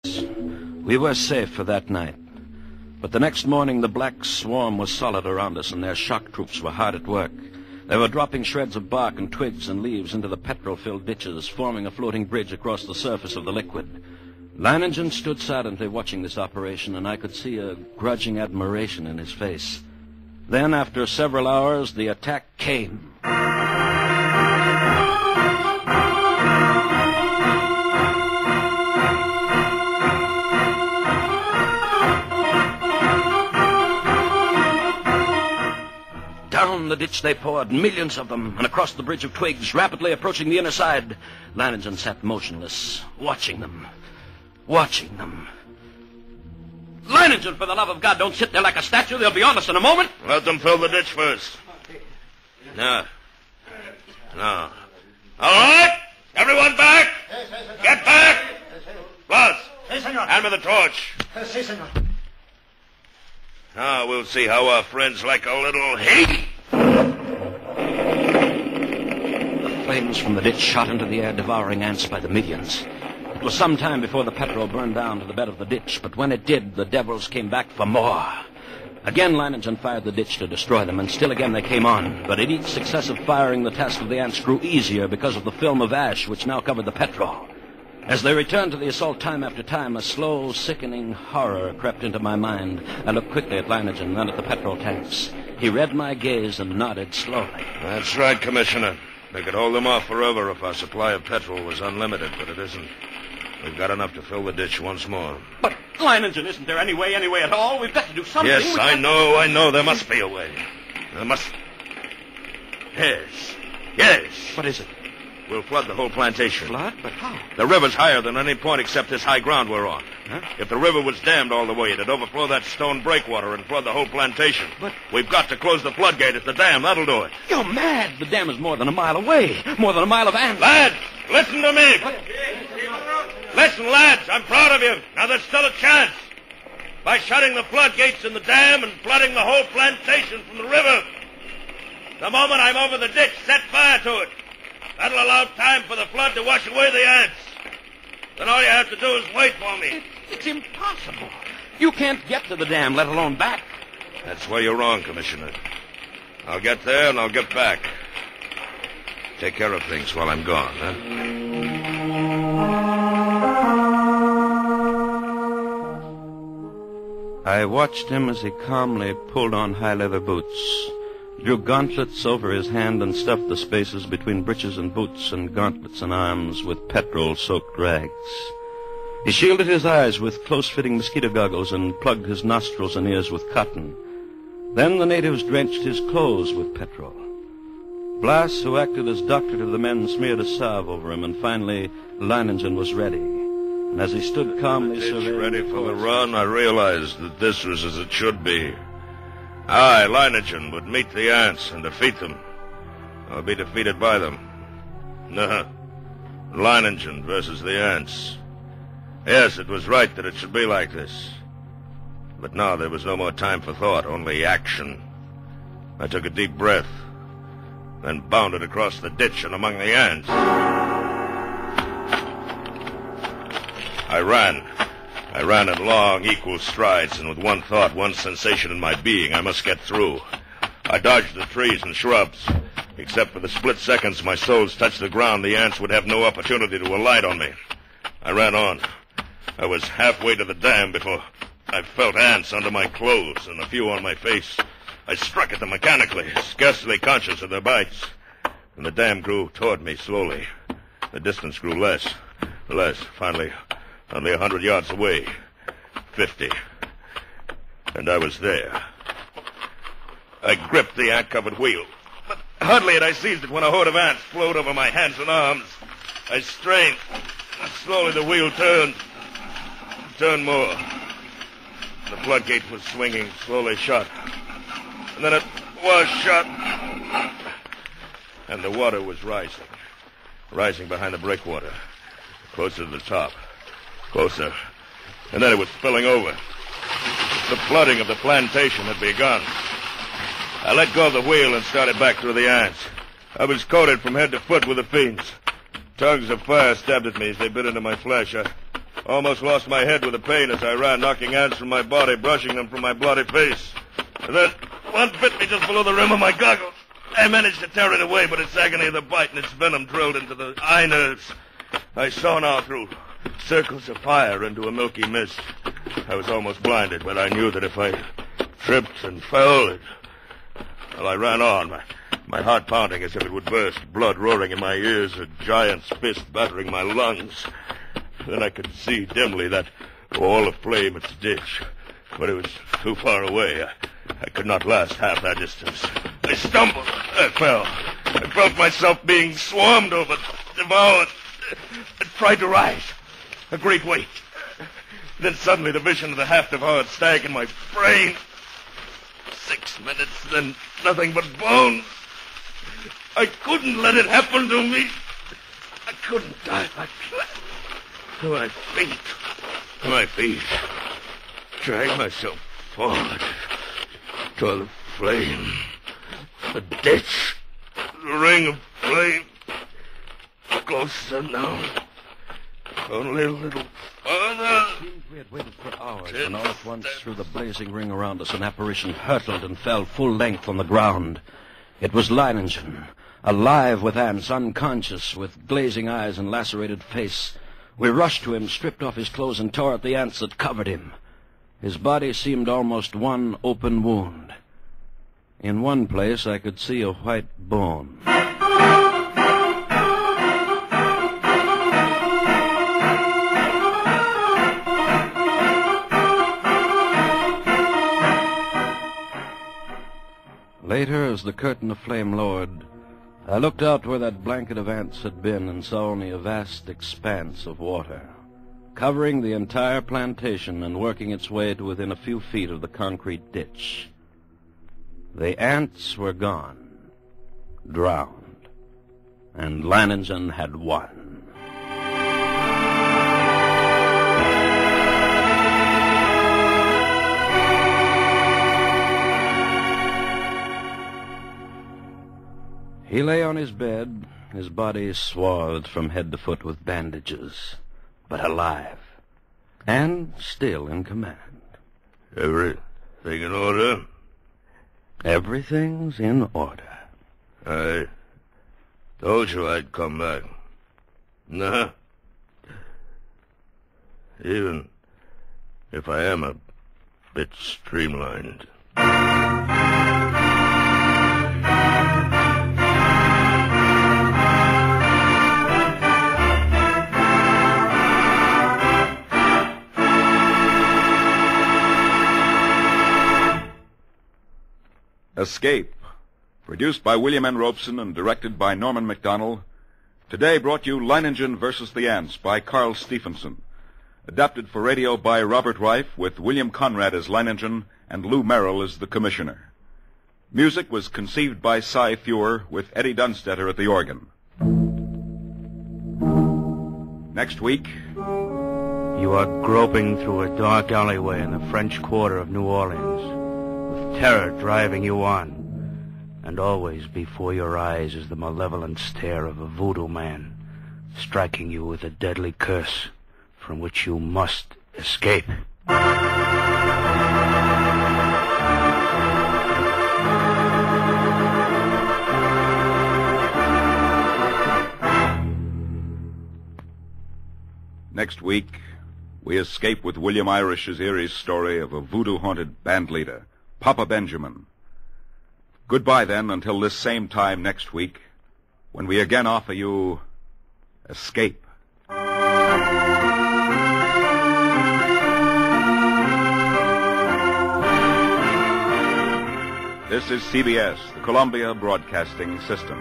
We were safe for that night. But the next morning, the black swarm was solid around us, and their shock troops were hard at work. They were dropping shreds of bark and twigs and leaves into the petrol-filled ditches, forming a floating bridge across the surface of the liquid. Leiningen stood silently watching this operation, and I could see a grudging admiration in his face. Then, after several hours, the attack came. Down the ditch they poured, millions of them, and across the bridge of twigs, rapidly approaching the inner side. Leiningen sat motionless, watching them. Leiningen, for the love of God, don't sit there like a statue. They'll be on us in a moment. Let them fill the ditch first. No. All right, everyone back. Get back. Blas, hand me the torch. Now we'll see how our friends like a little heat. The flames from the ditch shot into the air, devouring ants by the millions. It was some time before the petrol burned down to the bed of the ditch, but when it did, the devils came back for more. Again, Leiningen fired the ditch to destroy them, and still again they came on. But at each successive firing, the task of the ants grew easier because of the film of ash which now covered the petrol. As they returned to the assault time after time, a slow, sickening horror crept into my mind. I looked quickly at Leiningen, then at the petrol tanks. He read my gaze and nodded slowly. That's right, Commissioner. We could hold them off forever if our supply of petrol was unlimited, but it isn't. We've got enough to fill the ditch once more. But, Leiningen, isn't there any way at all? We've got to do something. Yes, I know. There must be a way. There must... Yes. What is it? We'll flood the whole plantation. Flood? But how? The river's higher than any point except this high ground we're on. Huh? If the river was dammed all the way, it'd overflow that stone breakwater and flood the whole plantation. But... We've got to close the floodgate at the dam. That'll do it. You're mad. The dam is more than a mile away. More than a mile of ants. Lads, listen to me. Listen, lads, I'm proud of you. Now there's still a chance. By shutting the floodgates in the dam and flooding the whole plantation from the river. The moment I'm over the ditch, set fire to it. That'll allow time for the flood to wash away the ants. Then all you have to do is wait for me. It's impossible. You can't get to the dam, let alone back. That's where you're wrong, Commissioner. I'll get there and I'll get back. Take care of things while I'm gone, huh? I watched him as he calmly pulled on high leather boots, drew gauntlets over his hand and stuffed the spaces between breeches and boots and gauntlets and arms with petrol-soaked rags. He shielded his eyes with close-fitting mosquito goggles and plugged his nostrils and ears with cotton. Then the natives drenched his clothes with petrol. Blas, who acted as doctor to the men, smeared a salve over him, and finally Leiningen was ready. And as he stood calmly surveying... ready for the run, I realized that this was as it should be. I, Leiningen, would meet the ants and defeat them. Or be defeated by them. No. Leiningen versus the ants. Yes, it was right that it should be like this. But now there was no more time for thought, only action. I took a deep breath, then bounded across the ditch and among the ants. I ran in long, equal strides, and with one thought, one sensation in my being, I must get through. I dodged the trees and shrubs. Except for the split seconds my soles touched the ground, the ants would have no opportunity to alight on me. I ran on. I was halfway to the dam before I felt ants under my clothes and a few on my face. I struck at them mechanically, scarcely conscious of their bites. And the dam grew toward me slowly. The distance grew less. Finally, only 100 yards away. 50. And I was there. I gripped the ant-covered wheel. But hardly had I seized it when a horde of ants flowed over my hands and arms. I strained. Slowly the wheel turned. Turned more. The floodgate was swinging, slowly shut. And then it was shut. And the water was rising. Rising behind the breakwater. Closer to the top. Closer. And then it was spilling over. The flooding of the plantation had begun. I let go of the wheel and started back through the ants. I was coated from head to foot with the fiends. Tongues of fire stabbed at me as they bit into my flesh. I Almost lost my head with the pain as I ran, knocking ants from my body, brushing them from my bloody face. And then one bit me just below the rim of my goggles. I managed to tear it away, but its agony of the bite and its venom drilled into the eye nerves. I saw now through circles of fire into a milky mist. I was almost blinded, but I knew that if I tripped and fell... Well, I ran on, my heart pounding as if it would burst, blood roaring in my ears, a giant's fist battering my lungs. Then I could see dimly that wall of flame at the ditch, but it was too far away. I could not last half that distance. I stumbled. I fell. I felt myself being swarmed over, devoured. I tried to rise. A great weight. Then suddenly the vision of the half-devoured stag in my brain. 6 minutes, then nothing but bones. I couldn't let it happen to me. I couldn't die like that. To my feet. Drag myself forward. Toward the flame. The ditch. The ring of flame. Closer now. Only a little farther. We had waited for hours, and all at once, through the blazing ring around us, an apparition hurtled and fell full length on the ground. It was Leiningen, alive with ants, unconscious, with glazing eyes and lacerated face. We rushed to him, stripped off his clothes, and tore at the ants that covered him. His body seemed almost one open wound. In one place, I could see a white bone. Later, as the curtain of flame lowered, I looked out where that blanket of ants had been and saw only a vast expanse of water, covering the entire plantation and working its way to within a few feet of the concrete ditch. The ants were gone, drowned, and Leiningen had won. He lay on his bed, his body swathed from head to foot with bandages, but alive, and still in command. Everything in order? Everything's in order. I told you I'd come back. Nah. Even if I am a bit streamlined. Escape, produced by William N. Robeson and directed by Norman MacDonald, today brought you Leiningen versus the Ants by Carl Stephenson, adapted for radio by Robert Reif with William Conrad as Leiningen and Lou Merrill as the commissioner. Music was conceived by Cy Feuer with Eddie Dunstetter at the organ. Next week... You are groping through a dark alleyway in the French Quarter of New Orleans, with terror driving you on, and always before your eyes is the malevolent stare of a voodoo man, striking you with a deadly curse from which you must escape. Next week, we escape with William Irish's eerie story of a voodoo-haunted band leader, Papa Benjamin. Goodbye, then, until this same time next week, when we again offer you Escape. This is CBS, the Columbia Broadcasting System.